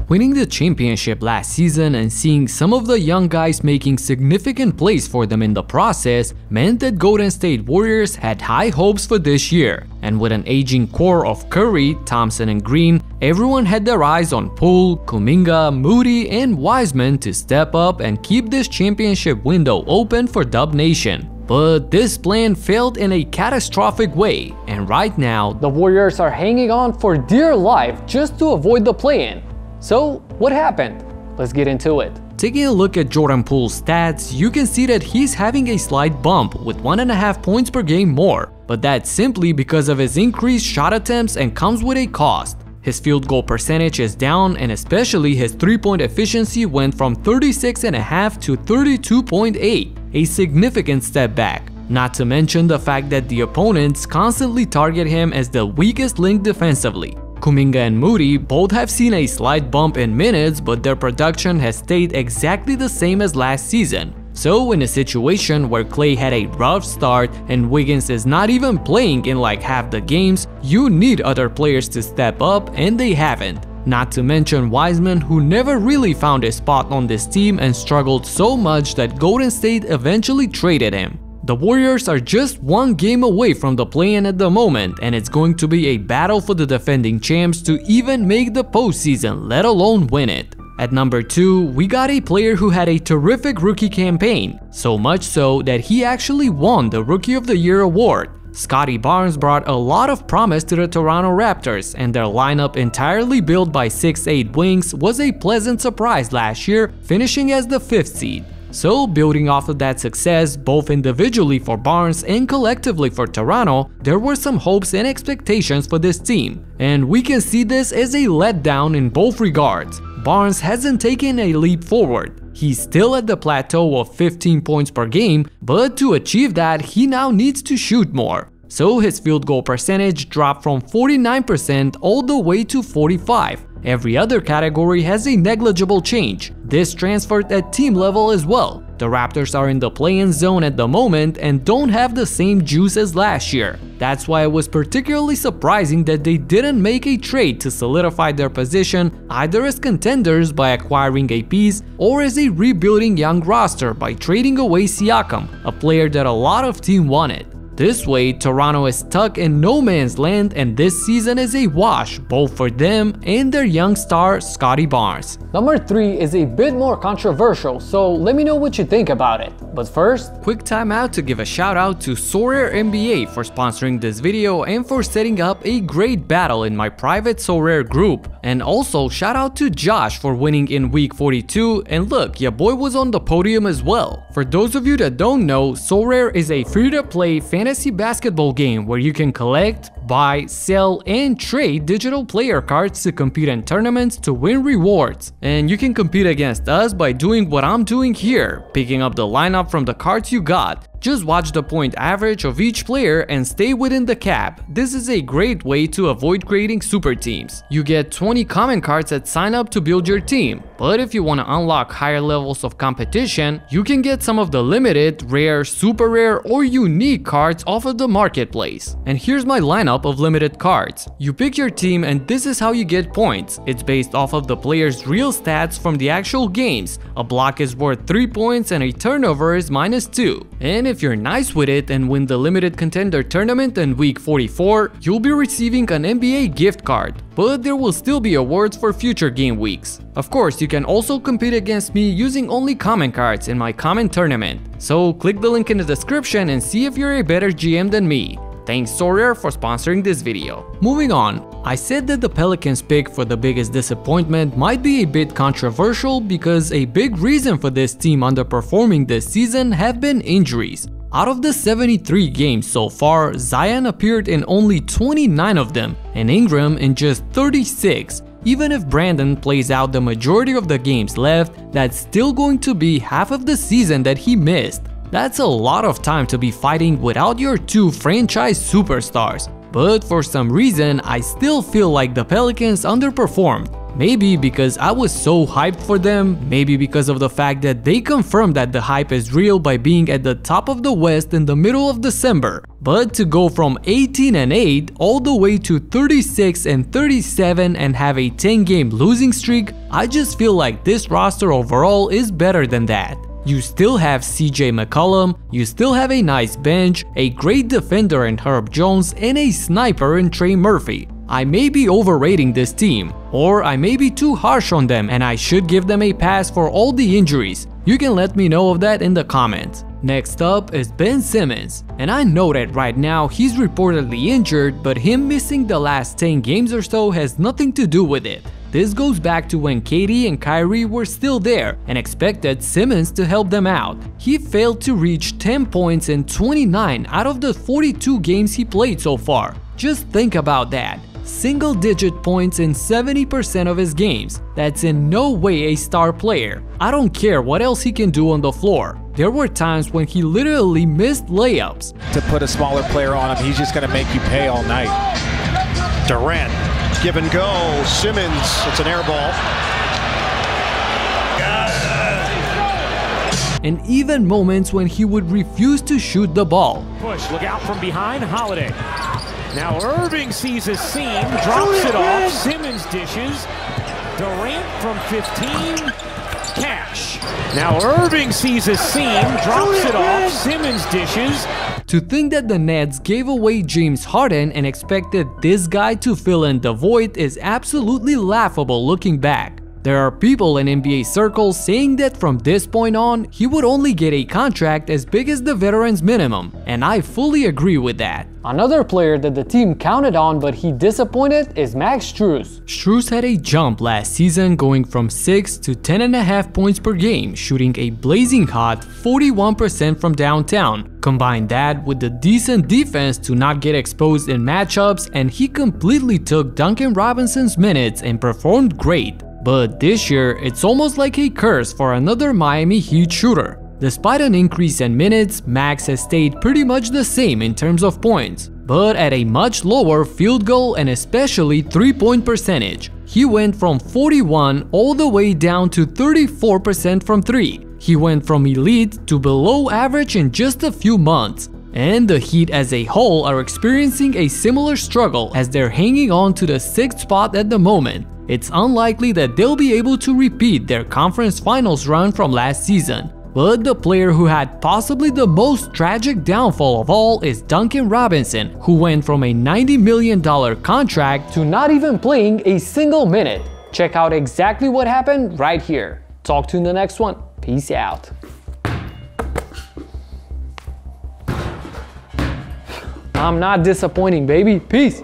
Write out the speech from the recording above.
Winning the championship last season and seeing some of the young guys making significant plays for them in the process meant that Golden State Warriors had high hopes for this year. And with an aging core of Curry, Thompson and Green, everyone had their eyes on Poole, Kuminga, Moody and Wiseman to step up and keep this championship window open for Dub Nation. But this plan failed in a catastrophic way, and right now, the Warriors are hanging on for dear life just to avoid the play-in. So, what happened? Let's get into it. Taking a look at Jordan Poole's stats, you can see that he's having a slight bump with 1.5 points per game more, but that's simply because of his increased shot attempts and comes with a cost. His field goal percentage is down, and especially his three-point efficiency went from 36.5 to 32.8, a significant step back. Not to mention the fact that the opponents constantly target him as the weakest link defensively. Kuminga and Moody both have seen a slight bump in minutes, but their production has stayed exactly the same as last season. So in a situation where Klay had a rough start and Wiggins is not even playing in like half the games, you need other players to step up, and they haven't. Not to mention Wiseman, who never really found a spot on this team and struggled so much that Golden State eventually traded him. The Warriors are just one game away from the play-in at the moment, and it's going to be a battle for the defending champs to even make the postseason, let alone win it. At number 2, we got a player who had a terrific rookie campaign, so much so that he actually won the Rookie of the Year award. Scottie Barnes brought a lot of promise to the Toronto Raptors, and their lineup entirely built by 6'8" wings was a pleasant surprise last year, finishing as the 5th seed. So, building off of that success, both individually for Barnes and collectively for Toronto, there were some hopes and expectations for this team. And we can see this as a letdown in both regards. Barnes hasn't taken a leap forward. He's still at the plateau of 15 points per game, but to achieve that, he now needs to shoot more. So his field goal percentage dropped from 49% all the way to 45%. Every other category has a negligible change. This transferred at team level as well. The Raptors are in the play-in zone at the moment and don't have the same juice as last year. That's why it was particularly surprising that they didn't make a trade to solidify their position either as contenders by acquiring a piece or as a rebuilding young roster by trading away Siakam, a player that a lot of teams wanted. This way, Toronto is stuck in no man's land, and this season is a wash both for them and their young star Scottie Barnes. Number 3 is a bit more controversial, so let me know what you think about it. But first, quick time out to give a shout out to Sorare NBA for sponsoring this video and for setting up a great battle in my private Sorare group. And also shout out to Josh for winning in week 42, and look, your boy was on the podium as well. For those of you that don't know, Sorare is a free-to-play fantasy basketball game where you can collect, buy, sell, and trade digital player cards to compete in tournaments to win rewards. And you can compete against us by doing what I'm doing here, picking up the lineup from the cards you got. Just watch the point average of each player and stay within the cap. This is a great way to avoid creating super teams. You get 20 common cards at sign up to build your team. But if you want to unlock higher levels of competition, you can get some of the limited, rare, super rare, or unique cards off of the marketplace. And here's my lineup of limited cards. You pick your team and this is how you get points. It's based off of the player's real stats from the actual games. A block is worth 3 points and a turnover is -2. And if you're nice with it and win the limited contender tournament in week 44, you'll be receiving an NBA gift card. But there will still be awards for future game weeks. Of course, you can also compete against me using only common cards in my common tournament. So click the link in the description and see if you're a better GM than me. Thanks Sorare for sponsoring this video. Moving on, I said that the Pelicans pick for the biggest disappointment might be a bit controversial because a big reason for this team underperforming this season have been injuries. Out of the 73 games so far, Zion appeared in only 29 of them and Ingram in just 36. Even if Brandon plays out the majority of the games left, that's still going to be half of the season that he missed. That's a lot of time to be fighting without your 2 franchise superstars. But for some reason, I still feel like the Pelicans underperformed. Maybe because I was so hyped for them, maybe because of the fact that they confirmed that the hype is real by being at the top of the West in the middle of December. But to go from 18-8 all the way to 36-37 and have a 10-game losing streak, I just feel like this roster overall is better than that. You still have CJ McCollum, you still have a nice bench, a great defender in Herb Jones, and a sniper in Trey Murphy. I may be overrating this team, or I may be too harsh on them and I should give them a pass for all the injuries. You can let me know of that in the comments. Next up is Ben Simmons, and I know that right now he's reportedly injured, but him missing the last 10 games or so has nothing to do with it. This goes back to when KD and Kyrie were still there and expected Simmons to help them out. He failed to reach 10 points in 29 out of the 42 games he played so far. Just think about that. Single-digit points in 70% of his games. That's in no way a star player. I don't care what else he can do on the floor. There were times when he literally missed layups. To put a smaller player on him, he's just going to make you pay all night. Durant, give and go. Simmons, it's an air ball. And even moments when he would refuse to shoot the ball. Push, look out from behind, Holiday. Now Irving sees a seam, drops it off, Simmons dishes. Durant from 15, Cash. Now Irving sees a seam, drops it off, Simmons dishes. To think that the Nets gave away James Harden and expected this guy to fill in the void is absolutely laughable looking back. There are people in NBA circles saying that from this point on, he would only get a contract as big as the veteran's minimum, and I fully agree with that. Another player that the team counted on but he disappointed is Max Strus. Strus had a jump last season, going from 6 to 10.5 points per game, shooting a blazing hot 41% from downtown. Combine that with the decent defense to not get exposed in matchups, and he completely took Duncan Robinson's minutes and performed great. But this year, it's almost like a curse for another Miami Heat shooter. Despite an increase in minutes, Max has stayed pretty much the same in terms of points, but at a much lower field goal and especially 3-point percentage. He went from 41 all the way down to 34% from 3. He went from elite to below average in just a few months. And the Heat as a whole are experiencing a similar struggle as they're hanging on to the 6th spot at the moment. It's unlikely that they'll be able to repeat their conference finals run from last season. But the player who had possibly the most tragic downfall of all is Duncan Robinson, who went from a $90 million contract to not even playing a single minute. Check out exactly what happened right here. Talk to you in the next one. Peace out. I'm not disappointing, baby. Peace.